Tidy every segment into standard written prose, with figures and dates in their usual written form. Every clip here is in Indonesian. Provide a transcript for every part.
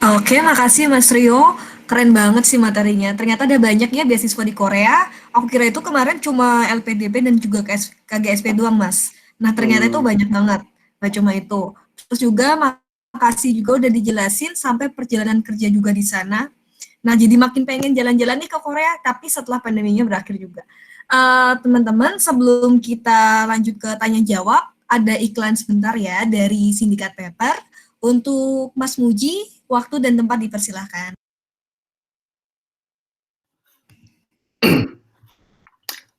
Oke, makasih Mas Rio. Keren banget sih materinya. Ternyata ada banyak ya beasiswa di Korea. Aku kira itu kemarin cuma LPDP dan juga KGSP doang, Mas. Nah, ternyata itu Hmm, banyak banget. Gak cuma itu. Terus juga makasih juga udah dijelasin sampai perjalanan kerja juga di sana. Nah, jadi makin pengen jalan-jalan nih ke Korea, tapi setelah pandeminya berakhir juga. Teman-teman, sebelum kita lanjut ke tanya jawab, ada iklan sebentar ya dari Sindikat Paper. Untuk Mas Muji, waktu dan tempat dipersilahkan.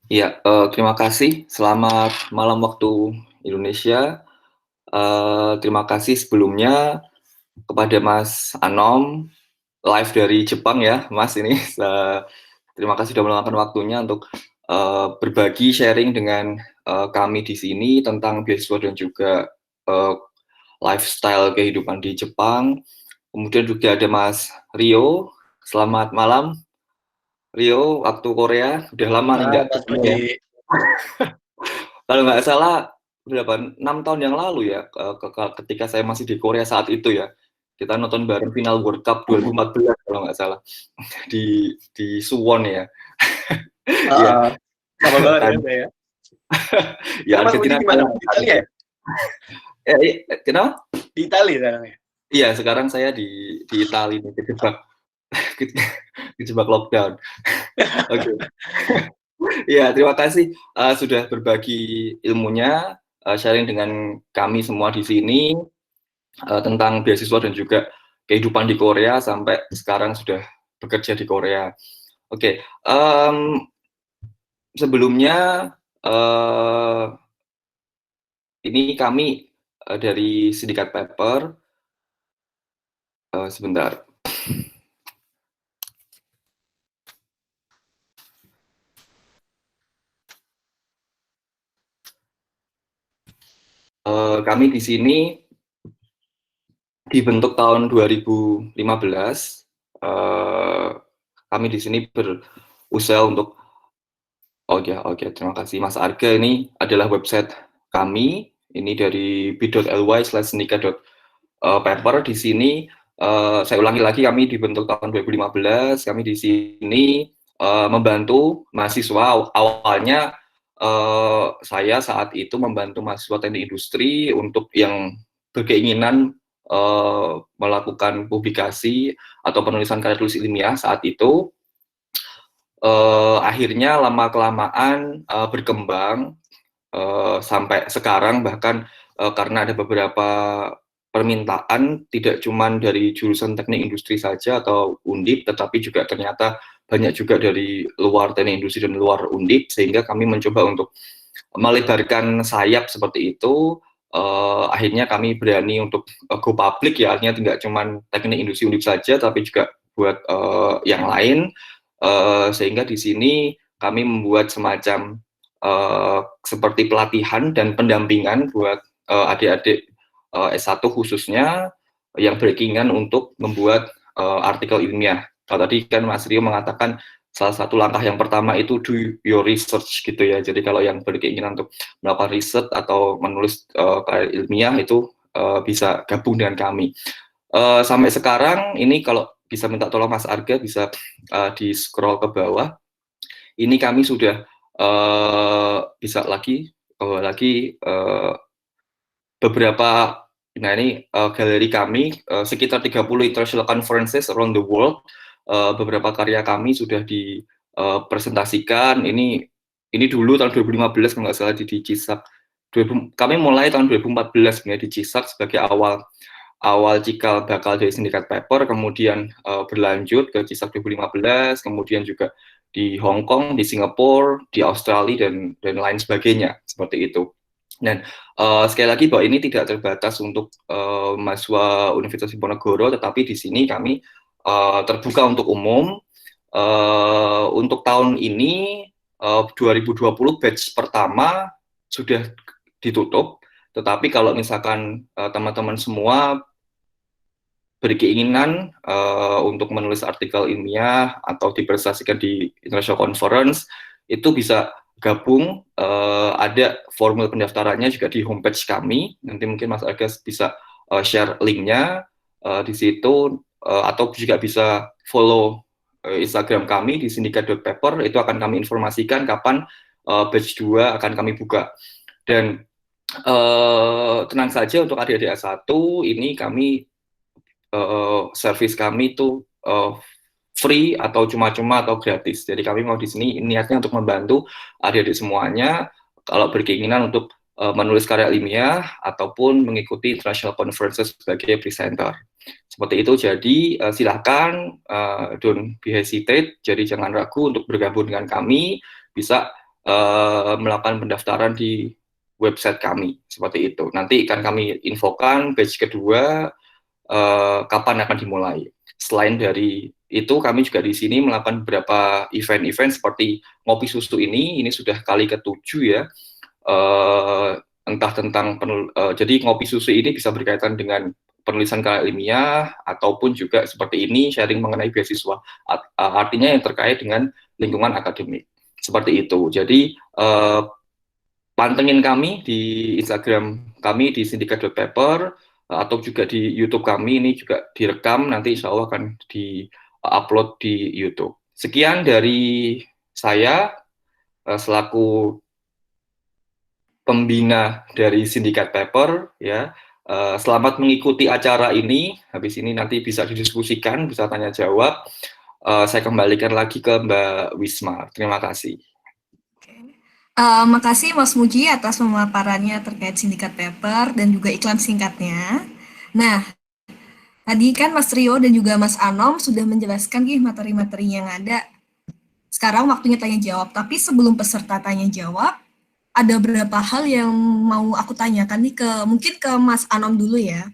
Iya, terima kasih. Selamat malam waktu Indonesia. Terima kasih sebelumnya kepada Mas Anom, live dari Jepang ya, Mas ini. Terima kasih sudah meluangkan waktunya untuk berbagi sharing dengan kami di sini tentang beasiswa dan juga uh, lifestyle kehidupan di Jepang. Kemudian juga ada Mas Rio. Selamat malam, Rio, waktu Korea. Udah lama nih nggak Mas ketemu ya. Budi. Kalau nggak salah berapa 6 tahun yang lalu ya, ketika saya masih di Korea saat itu ya, kita nonton bareng final World Cup 2014 kalau nggak salah di Suwon ya. Iya. Heeh, sama banget Kan kan saya. ya Sekarang Mas Budi Argentina di mana? kalah Di saat Italia itu. ya? Kenapa? Di Italia sekarang ya? Iya, sekarang saya di Italia nih, kejebak lockdown. Oke. Iya, terima kasih sudah berbagi ilmunya, sharing dengan kami semua di sini tentang beasiswa dan juga kehidupan di Korea sampai sekarang sudah bekerja di Korea. Oke, sebelumnya uh, ini kami dari Sindikat Paper, sebentar. Kami di sini dibentuk tahun 2015. Kami di sini berusaha untuk terima kasih Mas Arga. Ini adalah website kami. Ini dari bit.ly/nika.paper. Di sini saya ulangi lagi, kami dibentuk tahun 2015. Kami di sini membantu mahasiswa. Awalnya saya saat itu membantu mahasiswa teknik industri untuk yang berkeinginan melakukan publikasi atau penulisan karya tulis ilmiah saat itu. Akhirnya lama-kelamaan berkembang sampai sekarang, bahkan karena ada beberapa permintaan tidak cuma dari jurusan teknik industri saja atau Undip, tetapi juga ternyata banyak juga dari luar teknik industri dan luar Undip, sehingga kami mencoba untuk melebarkan sayap seperti itu. Akhirnya kami berani untuk go public ya, artinya tidak cuma teknik industri Undip saja, tapi juga buat yang lain. Sehingga di sini kami membuat semacam seperti pelatihan dan pendampingan buat adik-adik S1 khususnya yang berkeinginan untuk membuat artikel ilmiah. Kalau tadi kan Mas Rio mengatakan salah satu langkah yang pertama itu do your research gitu ya. Jadi kalau yang berkeinginan untuk melakukan riset atau menulis karya ilmiah itu bisa gabung dengan kami. Sampai sekarang ini kalau bisa minta tolong Mas Arga bisa di scroll ke bawah. Ini kami sudah bisa lagi beberapa, nah ini galeri kami sekitar 30 international conferences around the world. Beberapa karya kami sudah dipresentasikan. Ini dulu tahun 2015 kalau nggak salah di Cisak. Kami mulai tahun 2014 sebenarnya di Cisak sebagai awal cikal bakal dari Sindikat Paper, kemudian berlanjut ke Cisak 2015, kemudian juga di Hong Kong, di Singapura, di Australia dan lain sebagainya seperti itu. Dan sekali lagi bahwa ini tidak terbatas untuk mahasiswa Universitas Diponegoro, tetapi di sini kami terbuka untuk umum. Untuk tahun ini 2020 batch pertama sudah ditutup, tetapi kalau misalkan teman-teman semua berkeinginan untuk menulis artikel ilmiah atau dipresentasikan di international conference, itu bisa gabung. Ada formulir pendaftarannya juga di homepage kami. Nanti mungkin Mas Agus bisa share linknya di situ. atau juga bisa follow Instagram kami di sindikat.paper, itu akan kami informasikan kapan batch 2 akan kami buka. Dan tenang saja untuk adik-adik S1, ini kami service kami itu free atau cuma-cuma atau gratis. Jadi kami mau di sini niatnya untuk membantu adik-adik semuanya kalau berkeinginan untuk menulis karya ilmiah ataupun mengikuti international conferences sebagai presenter. Seperti itu, jadi silahkan don't be hesitate, jadi jangan ragu untuk bergabung dengan kami, bisa melakukan pendaftaran di website kami, seperti itu. Nanti akan kami infokan batch kedua kapan akan dimulai. Selain dari itu, kami juga di sini melakukan beberapa event-event seperti ngopi susu ini sudah kali ke-7 ya. Entah tentang jadi ngopi susu ini bisa berkaitan dengan penulisan karya ilmiah ataupun juga seperti ini sharing mengenai beasiswa. Artinya yang terkait dengan lingkungan akademik. Seperti itu. Jadi pantengin kami di Instagram kami di sindikat.paper atau juga di YouTube kami, ini juga direkam, nanti insya Allah akan di-upload di YouTube. Sekian dari saya selaku pembina dari Sindikat Paper ya. Selamat mengikuti acara ini. Habis ini nanti bisa didiskusikan, bisa tanya jawab. Saya kembalikan lagi ke Mbak Wisma. Terima kasih. Makasih Mas Muji atas pemaparannya terkait Sindikat Paper dan juga iklan singkatnya. Nah, tadi kan Mas Rio dan juga Mas Anom sudah menjelaskan materi-materi yang ada. Sekarang waktunya tanya jawab, tapi sebelum peserta tanya jawab, ada beberapa hal yang mau aku tanyakan nih mungkin ke Mas Anom dulu ya.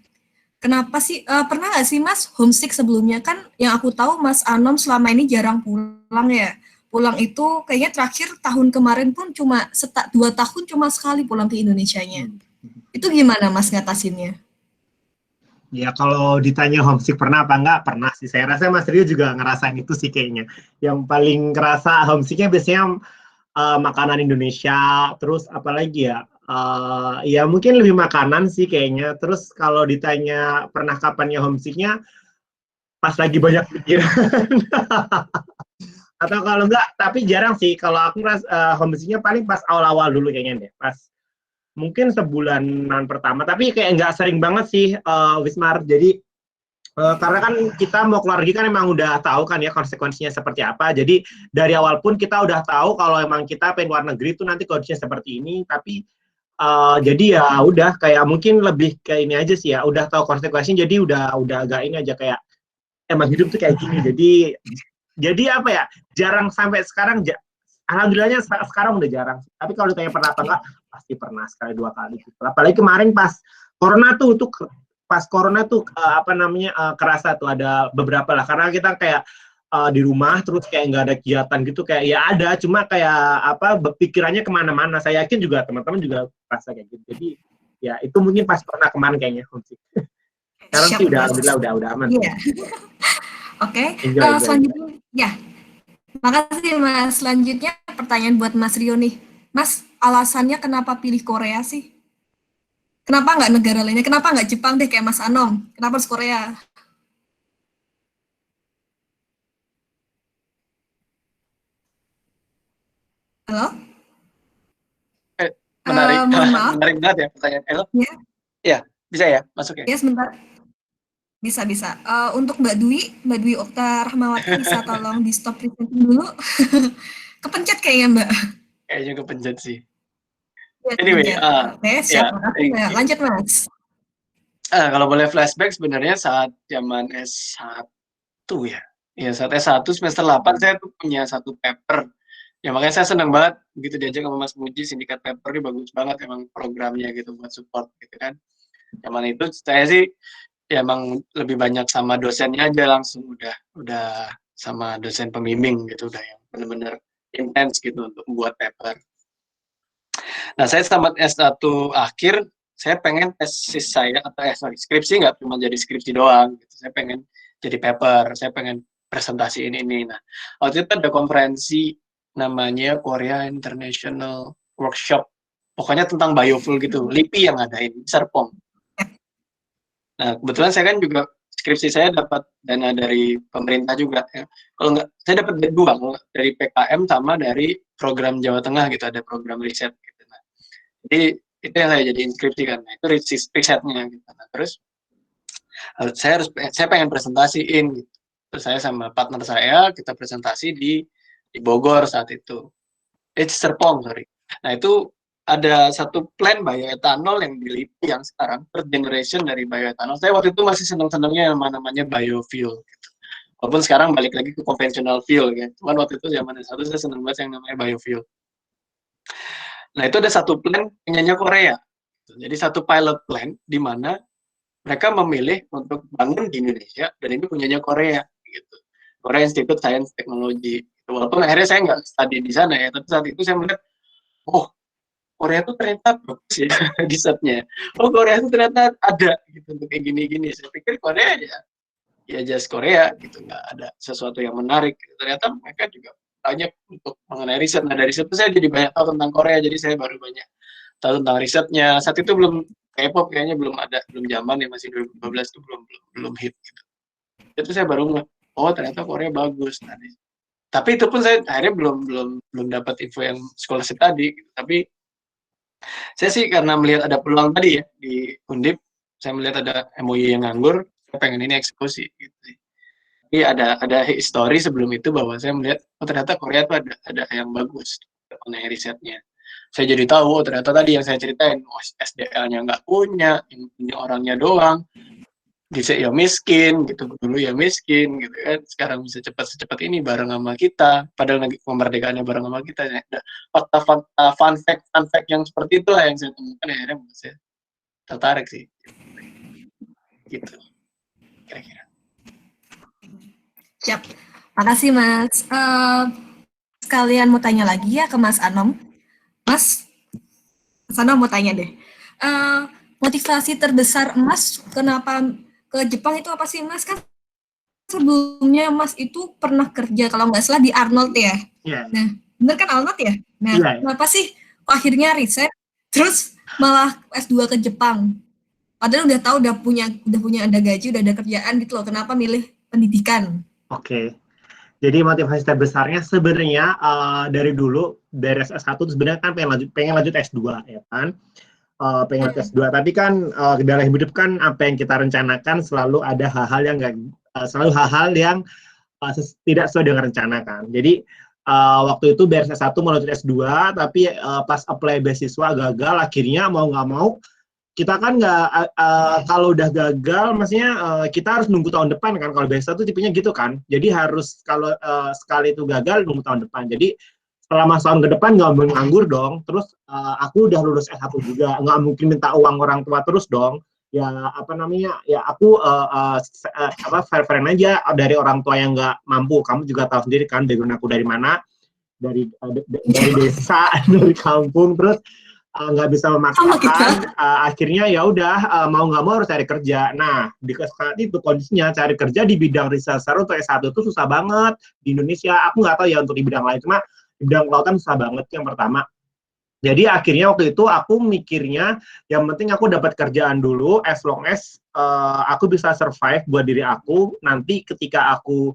Kenapa sih, pernah nggak sih Mas homesick sebelumnya? Kan yang aku tahu Mas Anom selama ini jarang pulang ya. Pulang itu kayaknya terakhir tahun kemarin pun cuma 2 tahun cuma sekali pulang ke Indonesianya. Itu gimana Mas ngatasinnya? Ya kalau ditanya homesick pernah apa enggak? Pernah sih. Saya rasa Mas Rio juga ngerasain itu sih kayaknya. Yang paling ngerasa homesicknya biasanya makanan Indonesia, terus apalagi ya? Ya mungkin lebih makanan sih kayaknya. Terus kalau ditanya pernah kapannya homesicknya, pas lagi banyak pikiran. Atau kalau enggak, tapi jarang sih. Kalau aku homesicknya paling pas awal-awal dulu kayaknya deh. Pas mungkin sebulanan pertama. Tapi kayak nggak sering banget sih, Wismar. Jadi, karena kan kita mau keluar negeri kan emang udah tahu kan ya konsekuensinya seperti apa. Jadi, dari awal pun kita udah tahu kalau emang kita pengen keluar negeri itu nanti kondisinya seperti ini. Tapi, jadi ya udah kayak mungkin lebih kayak ini aja sih ya. Udah tahu konsekuensinya, jadi udah agak ini aja kayak emang hidup tuh kayak gini. Jadi apa ya, jarang sampai sekarang, alhamdulillahnya sekarang udah jarang. Tapi kalau ditanya pernah apa enggak, pasti pernah sekali 2 kali. Gitu. Apalagi kemarin pas corona tuh kerasa tuh ada beberapa lah. Karena kita kayak di rumah terus kayak nggak ada kegiatan gitu, kayak ya ada, cuma kayak pikirannya kemana-mana. Saya yakin juga teman-teman juga rasa kayak gitu. Jadi ya itu mungkin pas pernah kemarin kayaknya. Sekarang sih udah alhamdulillah udah aman. Iya. Oke, selanjutnya ya. Makasih Mas. Selanjutnya pertanyaan buat Mas Rio nih. Mas, alasannya kenapa pilih Korea sih? Kenapa nggak negara lainnya? Kenapa nggak Jepang deh kayak Mas Anom? Kenapa harus Korea? Halo? Menarik. Mohon maaf. Menarik banget ya pertanyaan. Halo? Ya. Ya, bisa ya masuk ya? Ya, sebentar. Bisa. Untuk Mbak Dwi Okta Rahmawati bisa tolong di stop presenting dulu. Kepencet kayaknya Mbak. Kayaknya kepencet sih. Ya, Anyway, oke, siap. Ya, lanjut Mas. Kalau boleh flashback sebenarnya saat zaman S1 ya. Ya saat S1 semester 8 saya tuh punya satu paper. Ya makanya saya senang banget begitu diajak sama Mas Muji, Sindikat Paper ini bagus banget emang programnya gitu buat support gitu kan. Zaman itu saya sih ya emang lebih banyak sama dosennya aja langsung udah sama dosen pembimbing gitu, udah yang benar-benar intens gitu untuk membuat paper. Nah saya tamat S1 akhir, saya pengen tesis saya atau skripsi nggak cuma jadi skripsi doang gitu. Saya pengen jadi paper, saya pengen presentasi ini. Nah waktu itu ada konferensi namanya Korea International Workshop, pokoknya tentang biofuel gitu, LIPI yang ngadain, Serpong. Nah kebetulan saya kan juga skripsi saya dapat dana dari pemerintah juga ya. Kalau nggak, saya dapat dua, dari PKM sama dari program Jawa Tengah gitu, ada program riset gitu. Nah, jadi itu yang saya jadi inskripsi kan, nah, itu risetnya gitu. Nah, terus saya pengen presentasiin gitu. Terus saya sama partner saya kita presentasi di Bogor saat itu. Serpong, sorry. Nah, itu ada satu plan bioetanol yang di LIPI yang sekarang third generation dari bioetanol. Saya waktu itu masih senang-senangnya yang namanya biofuel gitu. Walaupun sekarang balik lagi ke conventional fuel ya. Cuman waktu itu zaman S1 saya senang banget yang namanya biofuel. Nah, itu ada satu plan punyanya Korea. Jadi satu pilot plan di mana mereka memilih untuk bangun di Indonesia dan ini punyanya Korea gitu. Korea Institute Science Technology. Walaupun akhirnya saya nggak study di sana ya, tapi saat itu saya melihat, oh Korea tuh ternyata bagus ya risetnya. Oh Korea tuh ternyata ada gitu untuk kayak gini-gini. Saya pikir Korea ya just Korea gitu, nggak ada sesuatu yang menarik. Ternyata mereka juga banyak untuk mengenai riset. Nah dari situ saya jadi banyak tahu tentang Korea. Jadi saya baru banyak tahu tentang risetnya. Saat itu belum K-pop kayaknya belum ada, belum zaman ya, masih 2012 itu belum hit gitu. Itu saya baru ngeliat, oh ternyata Korea bagus. Nah, tapi itu pun saya akhirnya belum dapat info yang scholarship tadi gitu. Tapi saya sih karena melihat ada peluang tadi ya di Undip, saya melihat ada MOU yang nganggur, saya pengen ini eksekusi gitu. Tapi ada histori sebelum itu bahwa saya melihat oh ternyata Korea tuh ada yang bagus mengenai risetnya. Saya jadi tahu oh ternyata tadi yang saya ceritain, oh, SDL-nya nggak punya, yang punya orangnya doang. Bisa ya miskin gitu, dulu ya miskin gitu kan, sekarang bisa secepat ini bareng sama kita, padahal kemerdekaannya bareng sama kita ya. Fakta-fakta fun fact yang seperti itulah yang saya temukan, akhirnya saya tertarik sih gitu kira-kira. Siap, makasih Mas. Sekalian mau tanya lagi ya ke Mas Anom. Mas Anom mau tanya deh, motivasi terbesar Mas kenapa ke Jepang itu apa sih Mas? Kan sebelumnya Mas itu pernah kerja kalau nggak salah di Arnold ya. Iya. Nah, bener kan Arnold ya? Nah, Iya. kenapa sih kok akhirnya riset terus malah S2 ke Jepang? Padahal udah tahu udah punya ada gaji, udah ada kerjaan gitu loh. Kenapa milih pendidikan? Oke. Jadi motivasi terbesarnya sebenarnya dari dulu dari S1 sebenarnya kan pengen lanjut S2 ya kan. Pengen S2, tapi kan dalam hidup kan apa yang kita rencanakan selalu ada hal-hal yang tidak sesuai dengan rencana kan. Jadi waktu itu beres S1 mau lanjut S2, tapi pas apply beasiswa gagal, akhirnya mau nggak mau kita kan nggak kalau udah gagal, maksudnya kita harus nunggu tahun depan kan. Kalau beasiswa itu tipenya gitu kan. Jadi harus kalau sekali itu gagal nunggu tahun depan. Jadi selama setahun ke depan nggak mau nganggur dong. Terus aku udah lulus S1 juga, nggak mungkin minta uang orang tua terus dong. Ya apa namanya? Ya aku fair aja dari orang tua yang nggak mampu. Kamu juga tahu sendiri kan background aku dari mana, dari desa, dari kampung, terus nggak bisa memaksakan. Akhirnya ya udah mau nggak mau harus cari kerja. Nah di saat itu kondisinya cari kerja di bidang researcher untuk S1 itu susah banget di Indonesia. Aku nggak tahu ya untuk di bidang lain, cuma di bidang kelautan susah banget yang pertama. Jadi akhirnya waktu itu aku mikirnya yang penting aku dapat kerjaan dulu, as long as aku bisa survive buat diri aku. Nanti ketika aku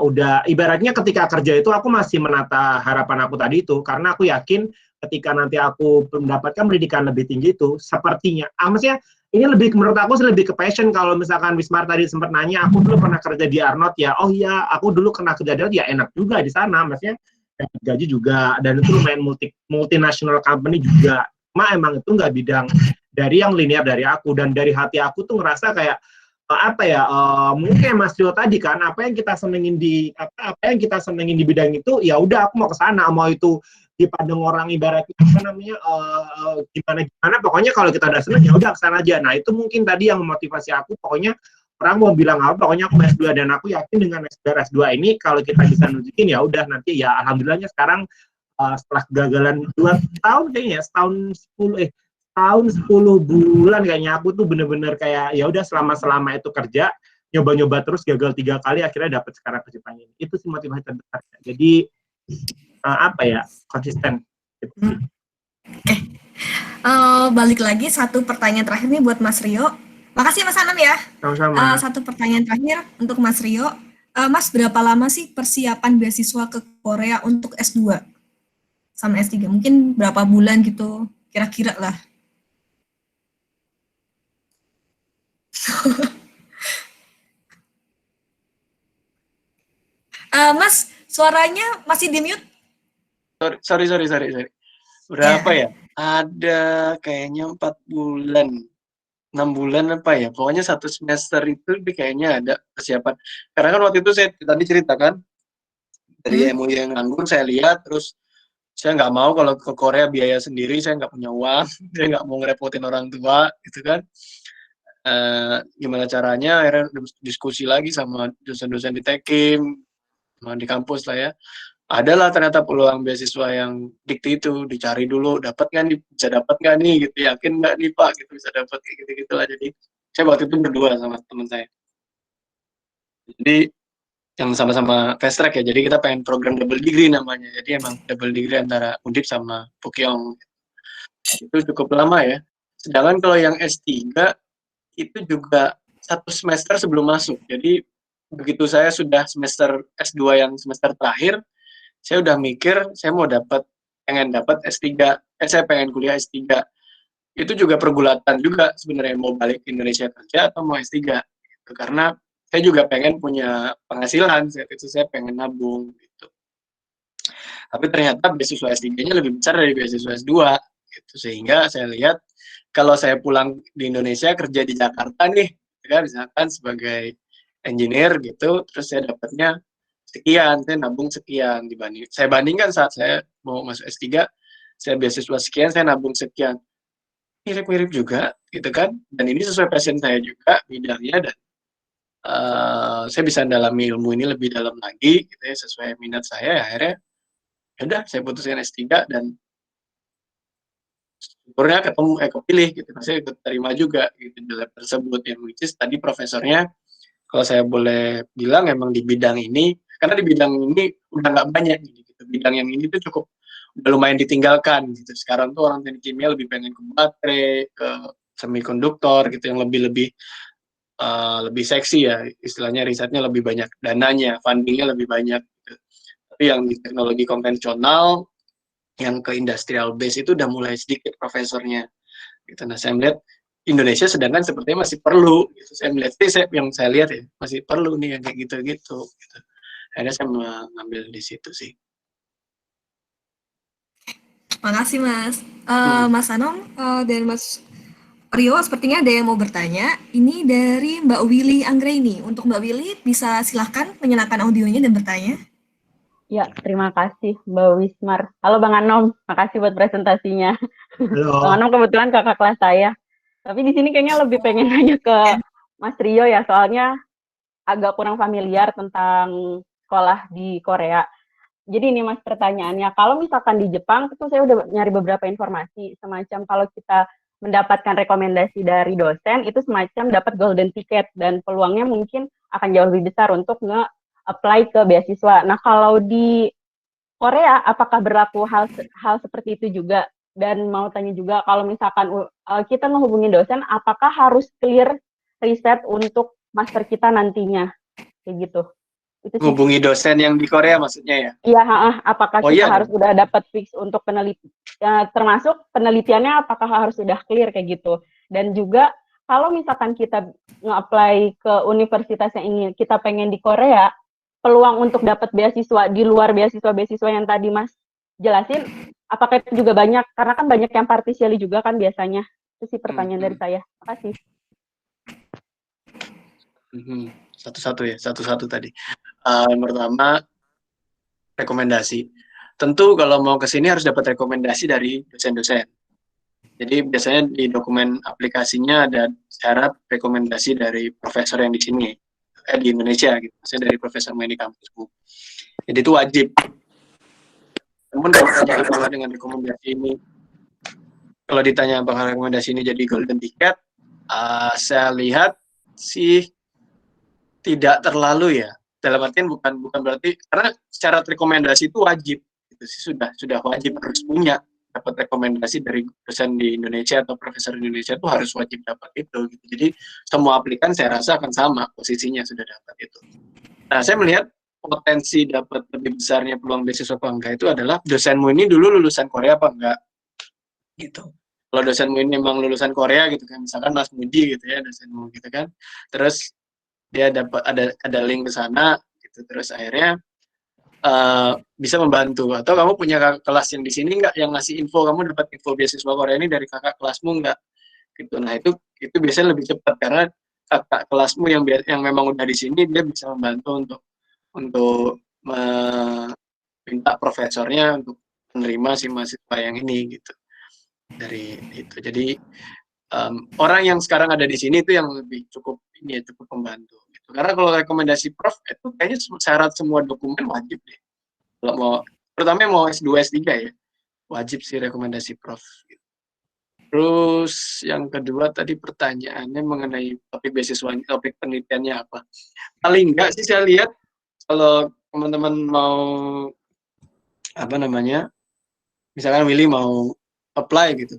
udah ibaratnya ketika kerja itu aku masih menata harapan aku tadi itu, karena aku yakin ketika nanti aku mendapatkan pendidikan lebih tinggi itu sepertinya, maksudnya ini lebih menurut aku lebih ke passion. Kalau misalkan Wismar tadi sempat nanya, aku dulu pernah kerja di Arnold ya, oh iya aku dulu pernah kerja di Arnold ya, enak juga di sana, maksudnya gaji juga, dan itu lumayan multinational company juga. Cuma emang itu nggak bidang dari yang linear dari aku, dan dari hati aku tuh ngerasa kayak mungkin Mas Rio tadi kan, apa yang kita senengin di bidang itu, ya udah aku mau ke sana, mau itu dipandang orang ibaratnya gimana, pokoknya kalau kita udah seneng ya udah ke sana aja. Nah itu mungkin tadi yang memotivasi aku, pokoknya orang mau bilang apa, pokoknya aku S2, dan aku yakin dengan S2 ini kalau kita bisa nunjukin ya udah nanti ya alhamdulillahnya sekarang setelah kegagalan 2 tahun kayaknya, setahun 10 bulan kayaknya, aku tuh bener-bener kayak ya udah selama itu kerja, nyoba-nyoba terus, gagal 3 kali, akhirnya dapet sekarang ke Jepang ini. Itu sih motivasi terbesar. Jadi konsisten. Oke. Balik lagi satu pertanyaan terakhir nih buat Mas Rio. Makasih Mas Anam ya. Sama-sama. Satu pertanyaan terakhir untuk Mas Rio. Mas, berapa lama sih persiapan beasiswa ke Korea untuk S2 sama S3? Mungkin berapa bulan gitu, kira-kira lah. Mas, suaranya masih di mute? Sorry. Berapa ya? Ada kayaknya 4 bulan, 6 bulan apa ya? Pokoknya 1 semester itu kayaknya ada persiapan. Karena kan waktu itu saya tadi ceritakan dari MUI yang nganggur, saya lihat terus saya nggak mau kalau ke Korea biaya sendiri, saya nggak punya uang, saya nggak mau ngerepotin orang tua, gitu kan. Gimana caranya? Akhirnya diskusi lagi sama dosen-dosen di Tekim, di kampus lah ya. Adalah ternyata peluang beasiswa yang dikti itu, dicari dulu, dapat nggak nih, bisa dapat nggak nih, gitu, yakin nggak nih Pak, gitu bisa dapat, kayak gitu-gitu lah. Jadi saya waktu itu berdua sama teman saya. Jadi yang sama-sama fast track ya, jadi kita pengen program double degree namanya, jadi emang double degree antara Undip sama Pukyong. Itu cukup lama ya. Sedangkan kalau yang S3 itu juga 1 semester sebelum masuk. Jadi begitu saya sudah semester S2 yang semester terakhir, saya udah mikir saya mau pengen dapat S3, saya pengen kuliah S3. Itu juga pergulatan juga sebenarnya, mau balik ke Indonesia kerja atau mau S3 gitu. Karena saya juga pengen punya penghasilan, saat itu saya pengen nabung gitu. Tapi ternyata beasiswa S3-nya lebih besar dari beasiswa S2 gitu. Sehingga saya lihat kalau saya pulang di Indonesia kerja di Jakarta nih, ya, misalkan sebagai engineer gitu, terus saya dapatnya sekian, saya nabung sekian, saya bandingkan saat saya mau masuk S3, saya beasiswa sekian, saya nabung sekian, mirip-mirip juga gitu kan, dan ini sesuai passion saya juga bidangnya, dan saya bisa mendalami ilmu ini lebih dalam lagi gitu ya, sesuai minat saya. Akhirnya udah saya putuskan S3 dan syukurnya kepilih gitu, saya ikut terima juga gitu di lab tersebut, yang which is tadi profesornya, kalau saya boleh bilang emang di bidang ini, karena di bidang ini udah nggak banyak gitu, bidang yang ini tuh cukup udah lumayan ditinggalkan gitu. Sekarang tuh orang teknik kimia lebih pengen ke baterai, ke semikonduktor gitu, yang lebih seksi ya, istilahnya risetnya lebih banyak dananya, fundingnya lebih banyak gitu. Tapi yang di teknologi konvensional, yang ke industrial base itu udah mulai sedikit profesornya gitu. Nah, saya melihat Indonesia sedangkan sepertinya masih perlu gitu. Saya melihat yang saya lihat ya, masih perlu nih yang kayak gitu-gitu gitu. Akhirnya saya mengambil di situ sih. Makasih Mas. Mas Anom dan Mas Rio, sepertinya ada yang mau bertanya. Ini dari Mbak Willy Anggraini. Untuk Mbak Willy, bisa silahkan menyalakan audionya dan bertanya. Ya, terima kasih Mbak Wismar. Halo Bang Anom, makasih buat presentasinya. Halo. Bang Anom kebetulan kakak kelas saya. Tapi di sini kayaknya lebih pengen nanya ke Mas Rio ya, soalnya agak kurang familiar tentang sekolah di Korea. Jadi ini Mas pertanyaannya, kalau misalkan di Jepang, itu saya udah nyari beberapa informasi, semacam kalau kita mendapatkan rekomendasi dari dosen, itu semacam dapat golden ticket, dan peluangnya mungkin akan jauh lebih besar untuk nge-apply ke beasiswa. Nah, kalau di Korea, apakah berlaku hal seperti itu juga? Dan mau tanya juga, kalau misalkan kita menghubungi dosen, apakah harus clear riset untuk master kita nantinya? Kayak gitu. Itu sih. Hubungi dosen yang di Korea maksudnya ya? Iya, apakah kita iya harus udah dapat fix untuk termasuk penelitiannya apakah harus sudah clear kayak gitu. Dan juga kalau misalkan kita nge-apply ke universitas yang ingin kita pengen di Korea, peluang untuk dapat beasiswa di luar beasiswa yang tadi Mas jelasin, apakah itu juga banyak? Karena kan banyak yang partisiali juga kan biasanya. Itu sih pertanyaan dari saya. Makasih. Satu-satu tadi. Yang pertama, rekomendasi. Tentu kalau mau ke sini harus dapat rekomendasi dari dosen-dosen. Jadi biasanya di dokumen aplikasinya ada syarat rekomendasi dari profesor yang di sini, di Indonesia gitu. Maksudnya dari profesor main di kampusku. Jadi itu wajib. Namun kalau ditanya dengan rekomendasi ini, kalau ditanya apakah rekomendasi ini jadi golden ticket, saya lihat sih tidak terlalu ya. Dalam artian bukan berarti, karena syarat rekomendasi itu wajib, itu sih sudah wajib harus punya dapat rekomendasi dari dosen di Indonesia atau profesor di Indonesia itu harus wajib dapat itu gitu. Jadi semua aplikan saya rasa akan sama posisinya sudah dapat itu. Nah, saya melihat potensi dapat lebih besarnya peluang beasiswa apa enggak itu adalah dosenmu ini dulu lulusan Korea apa enggak gitu. Kalau dosenmu ini memang lulusan Korea gitu kan, misalkan Mas Budi gitu ya dosenmu gitu kan, terus dia dapat ada link ke sana gitu, terus akhirnya bisa membantu. Atau kamu punya kakak kelas yang di sini nggak yang ngasih info, kamu dapat info beasiswa Korea ini dari kakak kelasmu nggak gitu. Nah itu biasanya lebih cepat karena kakak kelasmu yang memang udah di sini dia bisa membantu untuk minta profesornya untuk menerima si mahasiswa yang ini gitu. Dari itu. Jadi orang yang sekarang ada di sini itu yang lebih cukup membantu gitu. Karena kalau rekomendasi prof itu kayaknya syarat semua dokumen wajib deh. Kalau mau terutama mau S2 S3 ya. Wajib sih rekomendasi prof gitu. Terus yang kedua tadi pertanyaannya mengenai topik beasiswa, topik penelitiannya apa. Paling enggak sih saya lihat kalau teman-teman mau misalkan Willy mau apply gitu,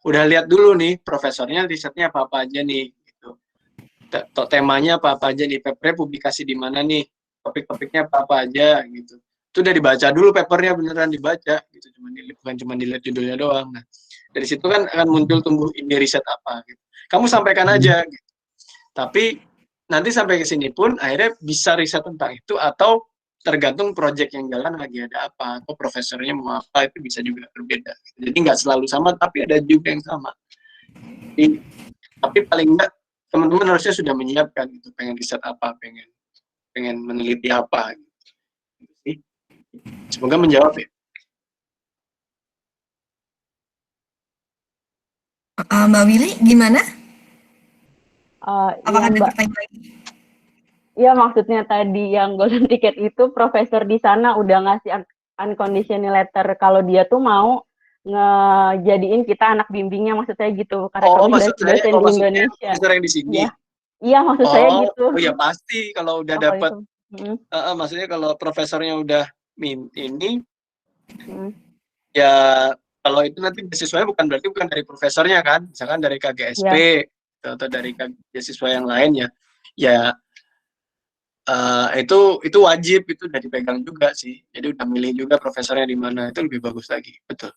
udah lihat dulu nih profesornya risetnya apa aja nih gitu, temanya apa aja nih, papernya publikasi di mana nih, topik-topiknya apa aja gitu, itu udah dibaca dulu papernya, beneran dibaca gitu, bukan cuma dilihat judulnya doang. Nah dari situ kan akan muncul tumbuh ide riset apa gitu, kamu sampaikan aja gitu, tapi nanti sampai ke sini pun akhirnya bisa riset tentang itu atau tergantung proyek yang jalan lagi ada apa, atau profesornya mau apa, itu bisa juga berbeda. Jadi nggak selalu sama, tapi ada juga yang sama. Jadi, tapi paling nggak teman-teman harusnya sudah menyiapkan gitu, pengen riset apa, pengen meneliti apa. Gitu. Semoga menjawab ya. Mbak Willy, gimana? Apakah Iya, ada Mbak. pertanyaan lagi? Iya, maksudnya tadi yang golden ticket itu profesor di sana udah ngasih unconditional letter kalau dia tuh mau ngejadiin kita anak bimbingnya, maksud saya gitu. Karena kami dosen di Indonesia. Profesor yang di sini. Iya, maksud saya gitu. Oh ya pasti kalau udah dapat. Maksudnya kalau profesornya udah ini, ya kalau itu nanti beasiswanya bukan dari profesornya kan, misalkan dari KGSP atau dari beasiswa yang lain ya itu wajib, itu udah dipegang juga sih, jadi udah milih juga profesornya di mana, itu lebih bagus lagi. Betul.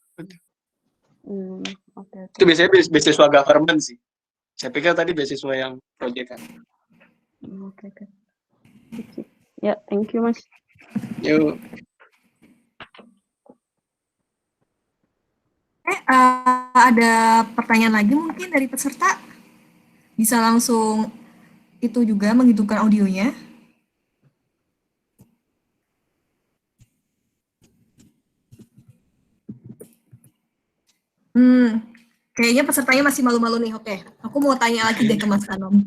Okay. Itu biasanya beasiswa government sih, saya pikir tadi beasiswa yang proyek kan. Oke. Ya, thank you Mas. Yuk. Ada pertanyaan lagi mungkin dari peserta, bisa langsung itu juga menghidupkan audionya. Kayaknya pesertanya masih malu-malu nih. Oke, aku mau tanya lagi deh ke Mas Anom.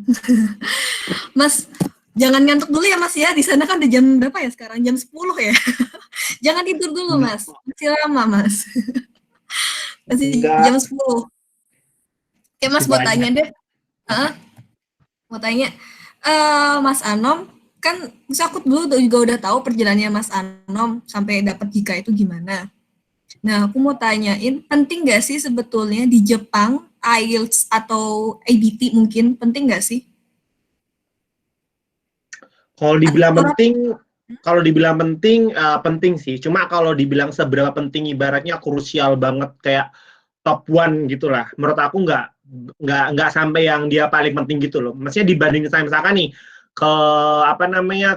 Mas, jangan ngantuk dulu ya Mas ya. Di sana kan udah jam berapa ya sekarang? Jam 10 ya. Jangan tidur dulu Mas. Masih lama Mas. Masih jam 10. Oke Mas, mau tanya deh. Mau tanya, Mas Anom, kan aku dulu juga udah tahu perjalanannya Mas Anom sampai dapat JIKA itu gimana. Nah, aku mau tanyain, penting nggak sih sebetulnya di Jepang IELTS atau ABT mungkin, penting nggak sih? Kalau dibilang penting, penting sih. Cuma kalau dibilang seberapa penting, ibaratnya krusial banget kayak top 1 gitulah. Menurut aku nggak sampai yang dia paling penting gitu loh. Maksudnya dibanding saya misalkan nih ke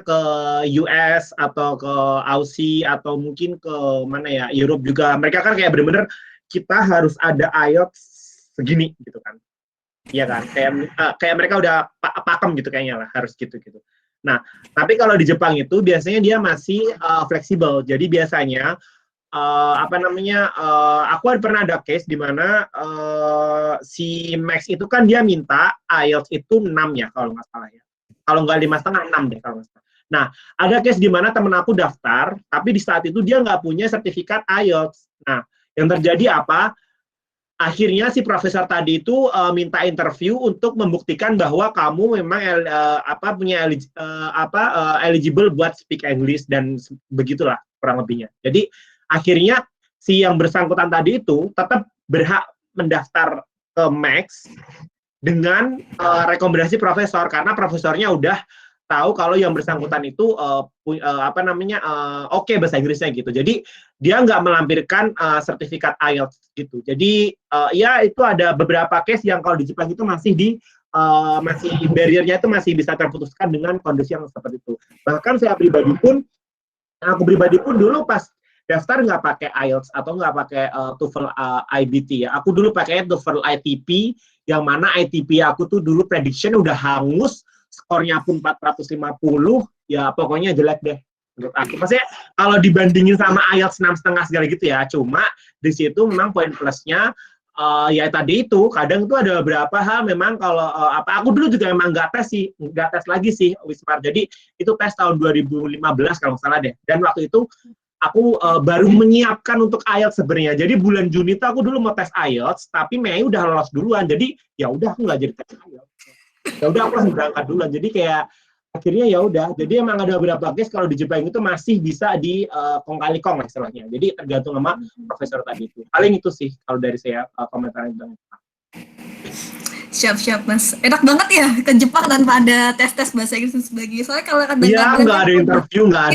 ke US atau ke Aussie atau mungkin ke mana ya, Europe juga, mereka kan kayak bener-bener kita harus ada IELTS segini gitu kan. Iya kan, kayak mereka udah pakem gitu kayaknya lah, harus gitu. Nah, tapi kalau di Jepang itu biasanya dia masih fleksibel. Jadi biasanya aku pernah ada case di mana si Max itu kan dia minta IELTS itu 6 ya kalau nggak salah ya. Kalau nggak 5,5, 6 deh kalau nggak salah. Nah, ada case di mana temen aku daftar, tapi di saat itu dia nggak punya sertifikat IELTS. Nah, yang terjadi apa? Akhirnya si profesor tadi itu minta interview untuk membuktikan bahwa kamu memang eligible buat speak English dan begitulah kurang lebihnya. Jadi akhirnya si yang bersangkutan tadi itu tetap berhak mendaftar ke Max dengan rekomendasi profesor, karena profesornya udah tahu kalau yang bersangkutan itu oke bahasa Inggrisnya gitu. Jadi dia nggak melampirkan sertifikat IELTS gitu. Jadi ya itu ada beberapa case yang kalau di Jepang itu masih barrier-nya itu masih bisa terputuskan dengan kondisi yang seperti itu. Bahkan aku pribadi pun dulu pas daftar nggak pakai IELTS atau nggak pakai TOEFL IBT ya. Aku dulu pakai TOEFL ITP, yang mana ITP aku tuh dulu prediction udah hangus, skornya pun 450, ya pokoknya jelek deh menurut aku. Maksudnya kalau dibandingin sama IELTS 6,5 segala gitu ya, cuma di situ memang poin plusnya ya tadi itu kadang tuh ada beberapa hal memang kalau aku dulu juga memang nggak tes lagi sih Wismar. Jadi itu tes tahun 2015 kalau nggak salah deh. Dan waktu itu aku baru menyiapkan untuk IELTS sebenarnya. Jadi bulan Juni itu aku dulu mau tes IELTS, tapi Mei udah lolos duluan. Jadi ya udah aku nggak jadi tes IELTS. Ya udah aku langsung berangkat duluan. Jadi kayak akhirnya ya udah. Jadi emang ada beberapa case kalau di Jepang itu masih bisa di kong kali kong lah istilahnya. Jadi tergantung sama profesor tadi itu. Paling itu sih kalau dari saya komentar itu. Siap Mas. Enak banget ya ke Jepang tanpa ada tes-tes bahasa Inggris dan sebagainya. Soalnya kalau Iya, nggak ada interview, nggak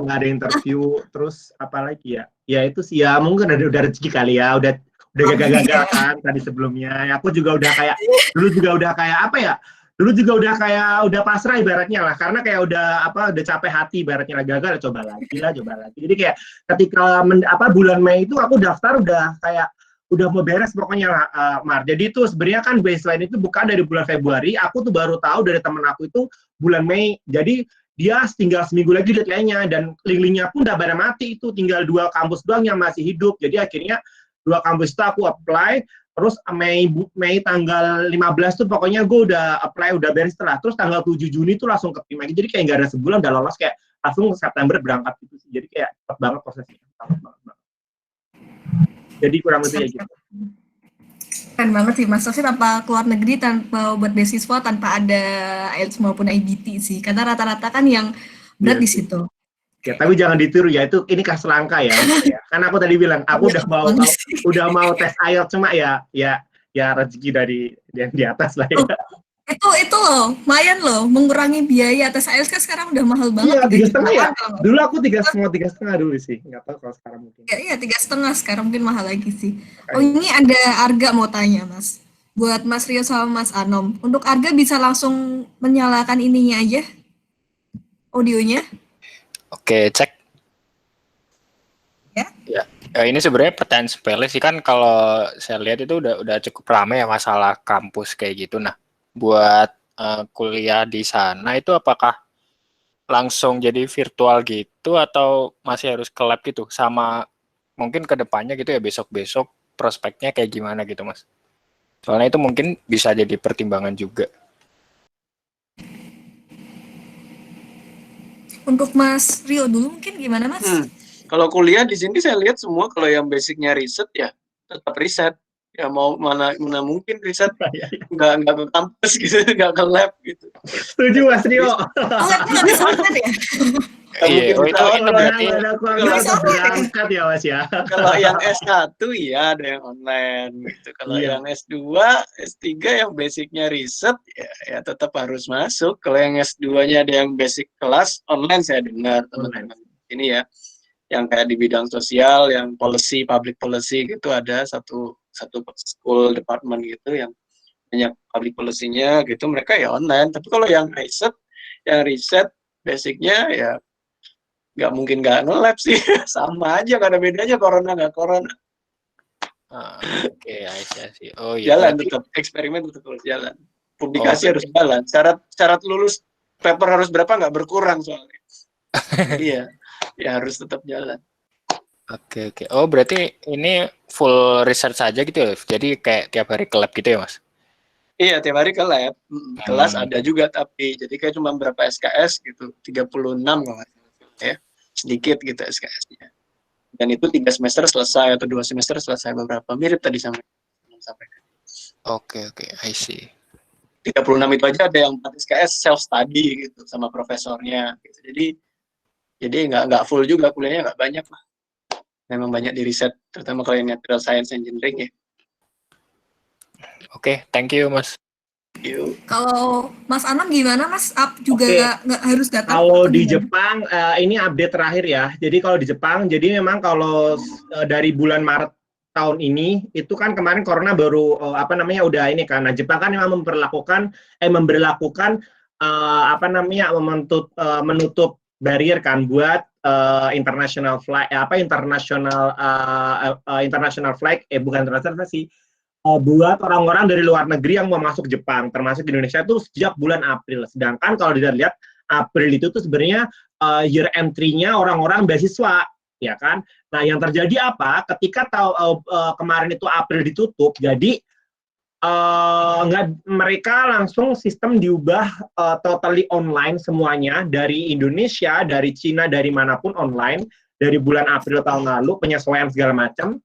ada interview. Terus apalagi ya? Ya itu sih ya mungkin udah rezeki kali ya, udah gagal-gagal kan tadi sebelumnya. Aku juga udah kayak dulu juga udah pasrah ibaratnya lah, karena kayak udah capek hati ibaratnya lah, gagal coba lagi. Jadi kayak ketika bulan Mei itu aku daftar udah kayak udah mau beres pokoknya Mar. Jadi itu sebenarnya kan baseline itu bukan dari bulan Februari, aku tuh baru tahu dari temen aku itu bulan Mei. Jadi dia tinggal seminggu lagi deadline-nya, dan link-linknya pun udah pada mati, itu tinggal 2 kampus doang yang masih hidup. Jadi akhirnya 2 kampus itu aku apply, terus Mei tanggal 15 tuh pokoknya gue udah apply, udah beres lah. Terus tanggal 7 Juni tuh langsung keterima. Jadi kayak nggak ada sebulan udah lolos, kayak langsung September berangkat gitu sih. Jadi kayak cepat banget prosesnya. Jadi kurang lebih kayak gitu. Keren banget sih Mas. Tapi tanpa keluar negeri, tanpa buat beasiswa, tanpa ada IELTS maupun IBT sih. Karena rata-rata kan yang berat di situ. Ya, tapi jangan ditiru ya, ini kasus langka ya. Karena aku tadi bilang, aku udah mau tes IELTS, cuma ya rezeki dari yang di atas lah ya. Itu loh, lumayan loh, mengurangi biaya tes IELTS kan sekarang udah mahal banget. Iya, 3,5 ya. Dulu aku 3,5 dulu sih, nggak tahu kalau sekarang mungkin. Iya, 3,5 sekarang mungkin mahal lagi sih. Oh, ini ada Arga mau tanya Mas. Buat Mas Rio sama Mas Anom, untuk Arga bisa langsung menyalakan ininya aja, audionya. Oke, cek. Ya. Ini sebenarnya pertanyaan sepele sih, kan kalau saya lihat itu udah cukup ramai ya masalah kampus kayak gitu. Nah, buat kuliah di sana itu apakah langsung jadi virtual gitu atau masih harus ke lab gitu? Sama mungkin ke depannya gitu ya, besok-besok prospeknya kayak gimana gitu Mas? Soalnya itu mungkin bisa jadi pertimbangan juga. Untuk Mas Rio dulu mungkin gimana Mas? Kalau kuliah di sini saya lihat semua kalau yang basicnya riset ya tetap riset. Ya mau mana mungkin riset nggak ke kampus gitu, nggak ke lab gitu. Setuju Mas Rio. Nggak bisa online ya? Iya, itu berarti berangkat ya Mas ya. Kalau yang S1 ya ada yang online gitu. Kalau yang S2, S3 yang basicnya riset ya tetap harus masuk. Kalau yang S2-nya ada yang basic kelas online, saya dengar teman-teman ini ya, yang kayak di bidang sosial, yang policy, public policy gitu, ada satu school department gitu yang banyak public policy-nya gitu, mereka ya online. Tapi kalau yang riset basicnya ya nggak mungkin nggak nge-lab sih. Sama aja, nggak ada bedanya corona nggak corona. Oke, sih. Oh iya. Jalan tetap, eksperimen tetap harus jalan. Publikasi harus jalan. Syarat lulus paper harus berapa nggak berkurang soalnya. Iya, ya harus tetap jalan. Oke. Oh, berarti ini full research saja gitu ya? Jadi kayak tiap hari ke lab gitu ya, Mas? Iya, tiap hari ke lab. Kelas ada juga, tapi jadi kayak cuma berapa SKS gitu, 36 kalau nggak salah ya. Sedikit gitu SKS-nya. Dan itu 3 semester selesai atau 2 semester selesai beberapa. Mirip tadi sampaikan. Oke, I see. 36 itu aja ada yang 4 SKS self study gitu sama profesornya gitu. Jadi nggak full juga, kuliahnya nggak banyak lah. memang banyak di riset, terutama kalau yang natural science engineering ya. Oke, thank you Mas. Yuk. Kalau Mas Anam gimana Mas? Juga Oke. nggak harus datang? Kalau atau di gimana? Jepang, ini update terakhir ya. Jadi kalau di Jepang, jadi memang kalau dari bulan Maret tahun ini, itu kan kemarin corona baru udah ini kan. Nah, Jepang kan memang memberlakukan menutup barrier kan buat international flight, international flight, bukan international sih, buat orang-orang dari luar negeri yang mau masuk Jepang, termasuk di Indonesia itu sejak bulan April. Sedangkan kalau dilihat April itu tuh sebenarnya year entry-nya orang-orang beasiswa, ya kan? Nah, yang terjadi apa? Ketika kemarin itu April ditutup, jadi mereka langsung sistem diubah totally online semuanya, dari Indonesia, dari Cina, dari manapun online, dari bulan April tahun lalu, penyesuaian segala macam.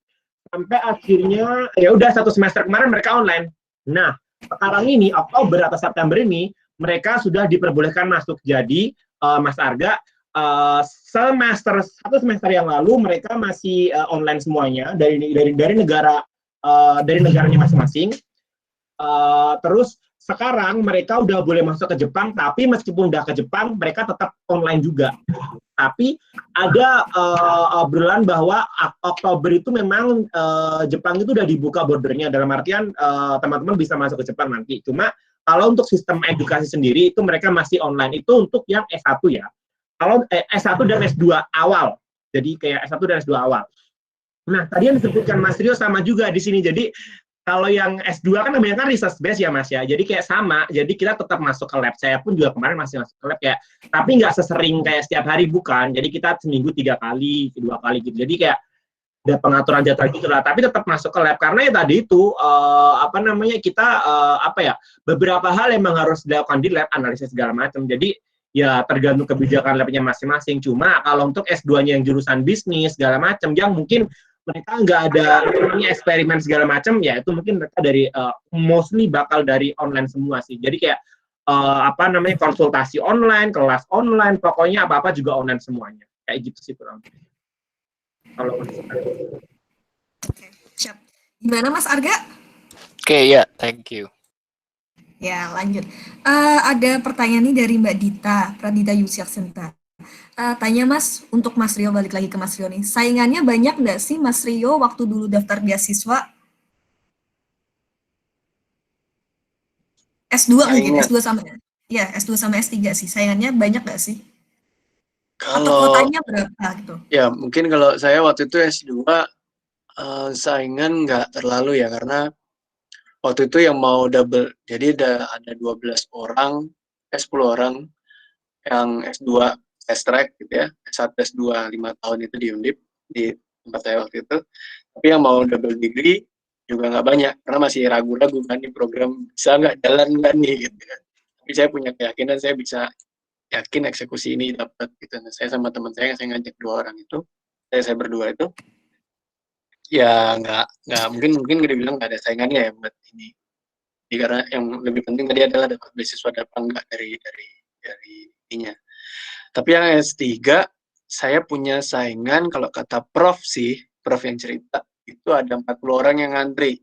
Sampai akhirnya ya udah 1 semester kemarin mereka online. Nah, sekarang ini Oktober atau September ini mereka sudah diperbolehkan masuk. Jadi Mas Arga, 1 semester yang lalu mereka masih online semuanya dari negaranya masing-masing. Terus sekarang mereka udah boleh masuk ke Jepang, tapi meskipun udah ke Jepang mereka tetap online juga. Tapi ada obrolan bahwa Oktober itu memang Jepang itu udah dibuka bordernya, dalam artian teman-teman bisa masuk ke Jepang nanti. Cuma kalau untuk sistem edukasi sendiri itu mereka masih online, itu untuk yang S1 ya. Kalau S1 dan S2 awal, jadi kayak S1 dan S2 awal. Nah, tadi yang disebutkan Mas Rio sama juga di sini. Jadi kalau yang S2 kan namanya kan research base ya Mas ya, jadi kayak sama, jadi kita tetap masuk ke lab. Saya pun juga kemarin masih masuk ke lab ya, tapi nggak sesering kayak setiap hari, bukan. Jadi kita seminggu 3 kali, 2 kali gitu. Jadi kayak ada pengaturan jadwal gitu lah, tapi tetap masuk ke lab karena ya tadi itu kita beberapa hal emang harus dilakukan di lab, analisis segala macam. Jadi ya tergantung kebijakan labnya masing-masing. Cuma kalau untuk S2-nya yang jurusan bisnis segala macam, yang mungkin mereka nggak ada eksperimen segala macam, ya itu mungkin mereka dari mostly bakal dari online semua sih. Jadi kayak konsultasi online, kelas online, pokoknya apa-apa juga online semuanya. Kayak gitu sih kurang. Kalau Oke, siap. Gimana Mas Arga? Oke, ya, thank you. Ya, lanjut. Ada pertanyaan nih dari Mbak Dita, Pradita Yusiaksenta. Tanya Mas, untuk Mas Rio, balik lagi ke Mas Rio nih. Saingannya banyak nggak sih Mas Rio waktu dulu daftar beasiswa? S2 mungkin, S2 sama S3 sih. Saingannya banyak nggak sih? Atau Kalau kuotanya berapa gitu? ya mungkin kalau saya waktu itu S2 saingan nggak terlalu ya, karena waktu itu yang mau double, jadi ada 12 orang, 10 orang yang S2 fast track gitu ya, S1 S2 5 tahun itu di Undip, di tempat saya waktu itu. Tapi yang mau double degree juga nggak banyak, karena masih ragu-ragu kan di program bisa nggak jalan nggak nih gitu kan. Tapi saya punya keyakinan saya bisa yakin eksekusi ini dapat gitu. Nah, saya sama teman saya ngajak 2 orang itu, saya berdua itu, ya nggak mungkin dibilang nggak ada saingannya ya buat ini. Jadi karena yang lebih penting tadi adalah dapat beasiswa apa enggak dari ininya. Tapi yang S3 saya punya saingan, kalau kata Prof yang cerita itu ada 40 orang yang ngantri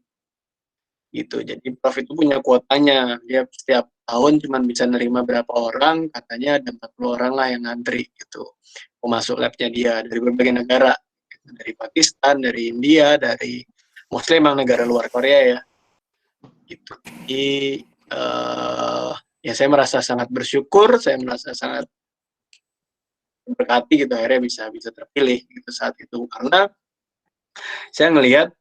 gitu. Jadi Prof itu punya kuotanya, dia setiap tahun cuma bisa nerima berapa orang, katanya ada 40 orang lah yang ngantri gitu, mau masuk labnya dia dari berbagai negara, dari Pakistan, dari India, dari mostly emang negara luar Korea ya gitu. Jadi ya saya merasa sangat bersyukur, saya merasa sangat berkati gitu, akhirnya bisa terpilih gitu saat itu, karena saya ngelihat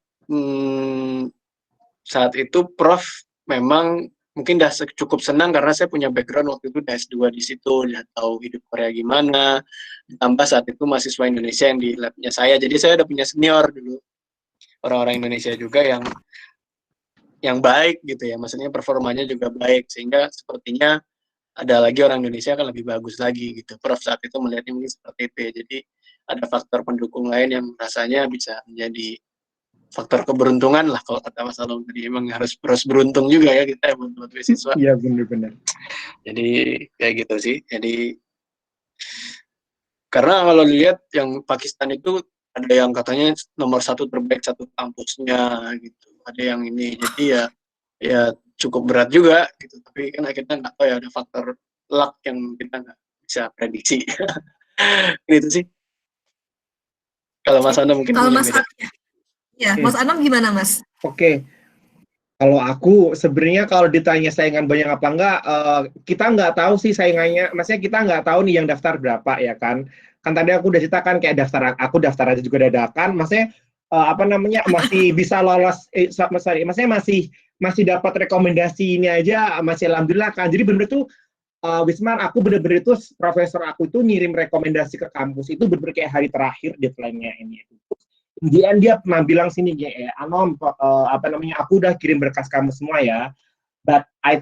saat itu Prof memang mungkin udah cukup senang karena saya punya background waktu itu S2 di situ, udah tahu hidup Korea gimana, ditambah saat itu mahasiswa Indonesia yang di labnya saya, jadi saya udah punya senior dulu, orang-orang Indonesia juga yang baik gitu ya, maksudnya performanya juga baik, sehingga sepertinya ada lagi orang Indonesia akan lebih bagus lagi gitu. Prof saat itu melihatnya mungkin seperti itu ya. Jadi ada faktor pendukung lain yang rasanya bisa menjadi faktor keberuntungan lah kalau kata Mas Alom tadi. Emang harus beruntung juga ya kita buat beasiswa. Iya benar-benar. Jadi kayak gitu sih. Jadi karena kalau dilihat yang Pakistan itu ada yang katanya nomor 1 terbaik satu kampusnya gitu, ada yang ini, jadi ya cukup berat juga gitu, tapi kan kita nggak tahu ya, ada faktor luck yang kita nggak bisa prediksi. Gitu sih. Kalau Mas Anam mungkin Kalau punya Mas beda. ya, Mas Anam gimana Mas? Oke. Kalau aku sebenarnya kalau ditanya saingan banyak apa enggak, kita nggak tahu sih saingannya. Maksudnya kita nggak tahu nih yang daftar berapa ya kan. Kan tadi aku udah ceritakan kayak aku daftar aja juga dadakan. Maksudnya apa namanya masih bisa lolos, sorry, maksudnya masih dapat rekomendasi ini aja masih alhamdulillah kan. Jadi bener tuh Wisman, aku bener-bener itu profesor aku itu ngirim rekomendasi ke kampus itu bener-bener kayak hari terakhir deadline-nya ini. Dia pernah bilang sini Anom, apa namanya, aku udah kirim berkas kamu semua ya, but I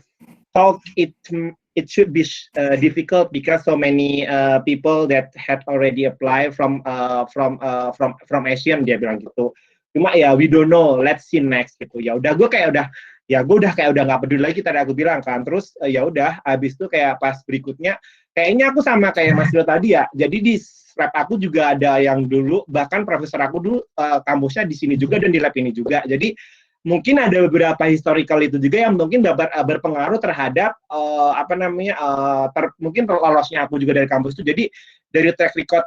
thought it should be difficult because so many people that had already applied from Asian, dia bilang gitu. Cuma ya we don't know, let's see next gitu. Ya udah gue kayak udah nggak peduli lagi, tadi aku bilang kan. Terus ya udah habis itu kayak pas berikutnya kayaknya aku sama kayak Mas Rio tadi ya. Jadi di lab aku juga ada yang dulu, bahkan profesor aku dulu kampusnya di sini juga dan di lab ini juga. Jadi mungkin ada beberapa historical itu juga yang mungkin berpengaruh terhadap apa namanya mungkin lolosnya aku juga dari kampus itu. Jadi dari track record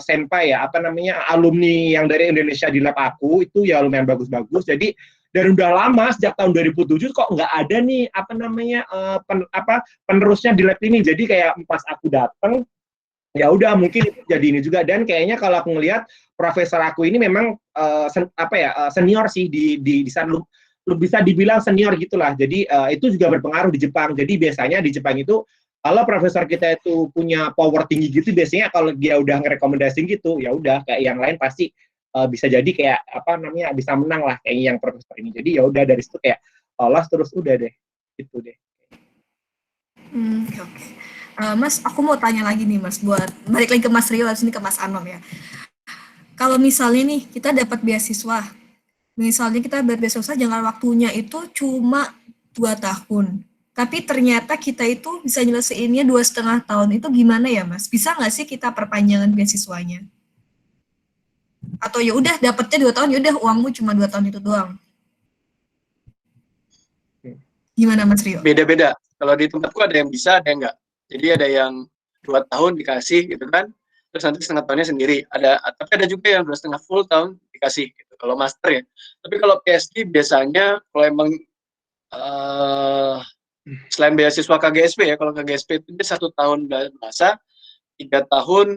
senpai ya, apa namanya, alumni yang dari Indonesia di lab aku itu ya lumayan bagus-bagus. Jadi dari udah lama sejak tahun 2007 kok nggak ada nih apa namanya penerusnya di lab ini. Jadi kayak pas aku datang ya udah mungkin itu jadi ini juga. Dan kayaknya kalau aku ngelihat profesor aku ini memang senior sih di sana, lu bisa dibilang senior gitulah. Jadi itu juga berpengaruh di Jepang. Jadi biasanya di Jepang itu kalau profesor kita itu punya power tinggi gitu, biasanya kalau dia udah ngerekomendasiin gitu ya udah kayak yang lain pasti bisa jadi kayak apa namanya bisa menang lah kayak yang profesor ini. Jadi ya udah dari situ kayak lolos terus udah deh gitu deh. Oke. Mas, aku mau tanya lagi nih Mas, buat balik lagi ke Mas Rio, habis ini ke Mas Anom ya. Kalau misalnya nih kita dapat beasiswa, misalnya kita beasiswa jangka waktunya itu cuma 2 tahun, tapi ternyata kita itu bisa nyelesainnya 2,5 tahun, itu gimana ya Mas? Bisa nggak sih kita perpanjangan beasiswanya? Atau ya udah dapatnya 2 tahun, ya udah uangmu cuma 2 tahun itu doang? Gimana Mas Rio? Beda-beda. Kalau di tempatku ada yang bisa, ada yang enggak. Jadi ada yang 2 tahun dikasih gitu kan, terus nanti setengah tahunnya sendiri. Tapi ada juga yang 2,5 full tahun dikasih gitu, kalau master ya. Tapi kalau PhD biasanya kalau emang selain beasiswa KGSP ya, kalau KGSP itu dia 1 tahun bahasa, 3 tahun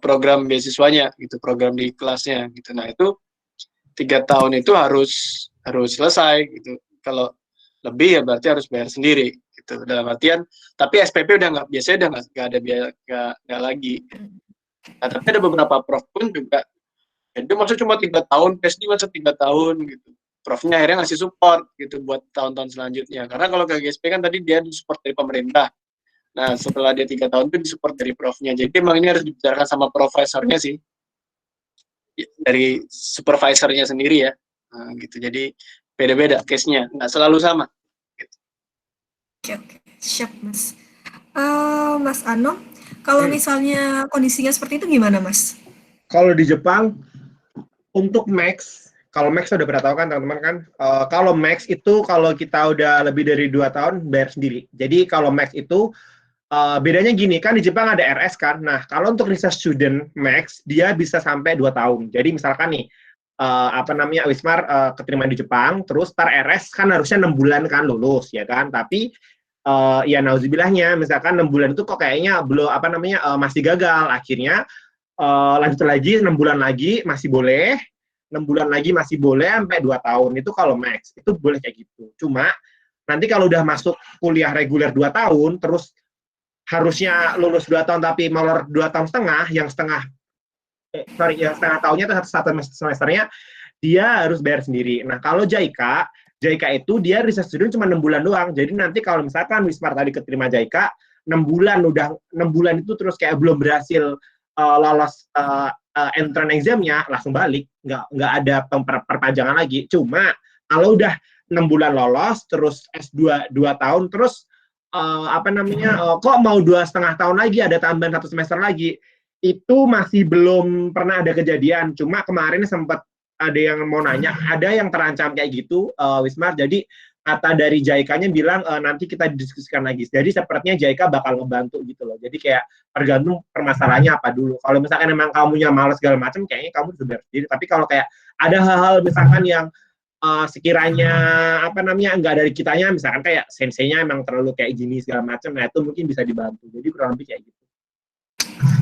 program beasiswanya gitu, program di kelasnya gitu. Nah itu 3 tahun itu harus selesai gitu. Kalau lebih ya berarti harus bayar sendiri gitu, dalam artian tapi SPP udah biasanya nggak ada biaya, nggak lagi. Nah, tapi ada beberapa prof pun juga jadi maksudnya cuma 3 tahun, PhD masa 3 tahun gitu, profnya akhirnya ngasih support gitu buat tahun-tahun selanjutnya, karena kalau KGSP kan tadi dia disupport dari pemerintah. Nah setelah dia 3 tahun itu disupport dari profnya, jadi emang ini harus dibicarakan sama profesornya sih, dari supervisornya sendiri ya. Nah, gitu, jadi beda-beda case-nya, nggak selalu sama. Oke, siap Mas. Mas Anom, kalau misalnya kondisinya seperti itu gimana Mas? Kalau di Jepang untuk Max, kalau Max udah pernah tahu kan teman-teman kan, kalau Max itu kalau kita udah lebih dari 2 tahun bayar sendiri. Jadi kalau Max itu bedanya gini, kan di Jepang ada RS kan. Nah, kalau untuk research student Max, dia bisa sampai 2 tahun. Jadi misalkan nih, Wismar keterima di Jepang, terus tar RS kan harusnya 6 bulan kan lulus, ya kan. Tapi, ya nauzubillahnya, misalkan 6 bulan itu kok kayaknya belum, masih gagal. Akhirnya, lanjut lagi, 6 bulan lagi masih boleh, 6 bulan lagi masih boleh, sampai 2 tahun. Itu kalau Max, itu boleh kayak gitu. Cuma, nanti kalau udah masuk kuliah reguler 2 tahun, terus harusnya lulus 2 tahun tapi molor 2 tahun setengah, yang setengah tahunnya itu satu semesternya dia harus bayar sendiri. Nah kalau JICA itu dia research student cuma 6 bulan doang. Jadi nanti kalau misalkan Wismar tadi keterima JICA 6 bulan itu terus kayak belum berhasil lolos entrance examnya, langsung balik, nggak ada perpanjangan lagi. Cuma kalau udah 6 bulan lolos terus S2 2 tahun terus kok mau 2,5 tahun lagi, ada tambahan 1 semester lagi, itu masih belum pernah ada kejadian. Cuma kemarin sempat ada yang mau nanya, ada yang terancam kayak gitu, Wismar. Jadi kata dari JICA-nya bilang nanti kita diskusikan lagi. Jadi sepertinya JICA bakal ngebantu gitu loh. Jadi kayak tergantung permasalahannya apa dulu. Kalau misalkan emang kamunya malas segala macam, kayaknya kamu sudah sendiri. Tapi kalau kayak ada hal-hal misalkan yang sekiranya apa namanya nggak dari kitanya, misalkan kayak senseinya emang terlalu kayak gini segala macam, nah itu mungkin bisa dibantu. Jadi kurang lebih kayak gitu.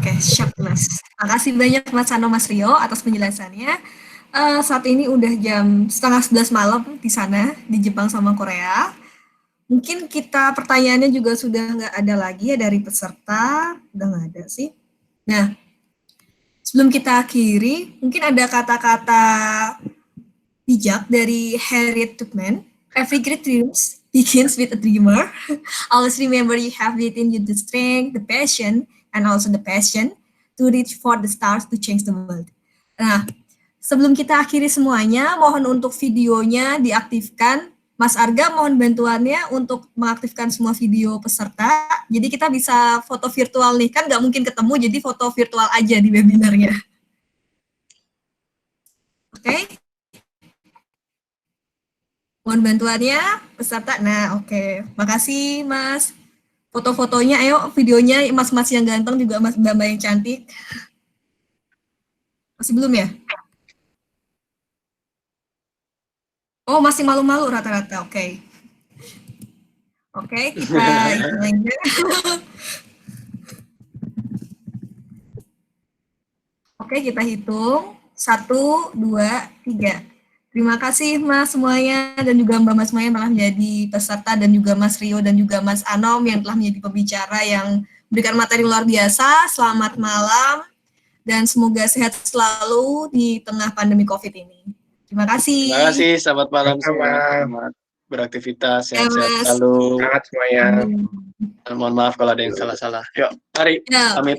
Oke, siap Mas. Makasih banyak Mas Sano, Mas Rio atas penjelasannya. Saat ini udah jam 10:30 malam di sana, di Jepang sama Korea. Mungkin kita pertanyaannya juga sudah nggak ada lagi ya dari peserta, udah nggak ada sih. Nah, sebelum kita akhiri, mungkin ada kata-kata bijak dari Harriet Tubman. Every great dreams begins with a dreamer. Always remember you have within you the strength, the passion, and also the passion to reach for the stars to change the world. Nah, sebelum kita akhiri semuanya, mohon untuk videonya diaktifkan. Mas Arga, mohon bantuannya untuk mengaktifkan semua video peserta. Jadi kita bisa foto virtual nih, kan nggak mungkin ketemu, jadi foto virtual aja di webinarnya. Oke? Mohon bantuannya peserta. Nah, oke. Makasih, Mas. Foto-fotonya, ayo videonya mas-mas yang ganteng juga mas mbak-mbak yang cantik. Masih belum ya? Oh, masih malu-malu rata-rata. Oke. Oke, kita hitung aja. Oke, kita hitung. 1, 2, 3. Terima kasih Mas semuanya dan juga Mbak Mas semuanya telah menjadi peserta, dan juga Mas Rio dan juga Mas Anom yang telah menjadi pembicara yang memberikan materi luar biasa. Selamat malam dan semoga sehat selalu di tengah pandemi COVID ini. Terima kasih. Terima kasih, selamat malam Sama-sama. semua. Selamat beraktivitas, Ya, sehat-sehat Mas. selalu. Semangat semuanya. Dan mohon maaf kalau ada yang salah-salah. Yuk, mari Ya. pamit.